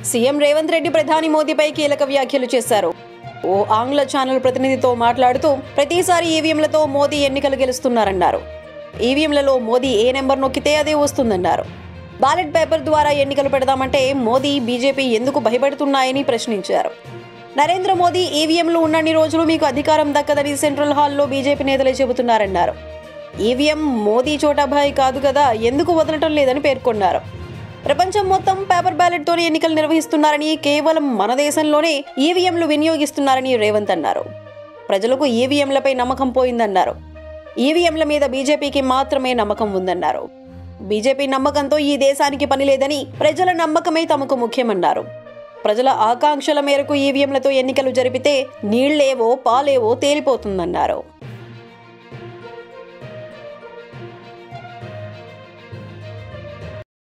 CM Revanth Reddy ప్రధాని మోదీపై కీలక వ్యాఖ్యలు చేశారు. ఓ ఆంగ్ల ఛానల్ ప్రతినిధితో మాట్లాడుతూ ప్రతిసారి ఈవీఎంలతో మోదీ ఎన్నికలు గెలుస్తున్నారన్నారు. ఈవీఎంలలో మోదీ ఏ నెంబర్ నొక్కితే అదే వస్తుందన్నారు. బ్యాలెట్ పేపర్ ద్వారా ఎన్నికలు పెడదామంటే మోదీ, బీజేపీ ఎందుకు భయపడుతున్నాయని ప్రశ్నించారు. నరేంద్ర మోదీ ఈవీఎంలు ఉన్నన్ని రోజులు మీకు అధికారం దక్కదని సెంట్రల్ హాల్లో బీజేపీ నేతలే చెబుతున్నారన్నారు. ఈవీఎం మోదీ చోటాభాయ్ కాదు కదా, ఎందుకు వదలటం లేదని పేర్కొన్నారు. ప్రపంచం మొత్తం పేపర్ బ్యాలెట్తోనే ఎన్నికలు నిర్వహిస్తున్నారని, కేవలం మన దేశంలోనే ఈవీఎంలు వినియోగిస్తున్నారని రేవంత్ అన్నారు. ప్రజలకు ఈవీఎంలపై నమ్మకం పోయిందన్నారు. ఈవీఎంల మీద బీజేపీకి మాత్రమే నమ్మకం ఉందన్నారు. బీజేపీ నమ్మకంతో ఈ దేశానికి పని లేదని, ప్రజల నమ్మకమే తమకు ముఖ్యమన్నారు. ప్రజల ఆకాంక్షల మేరకు ఈవీఎంలతో ఎన్నికలు జరిపితే నీళ్లేవో పాలేవో తేలిపోతుందన్నారు.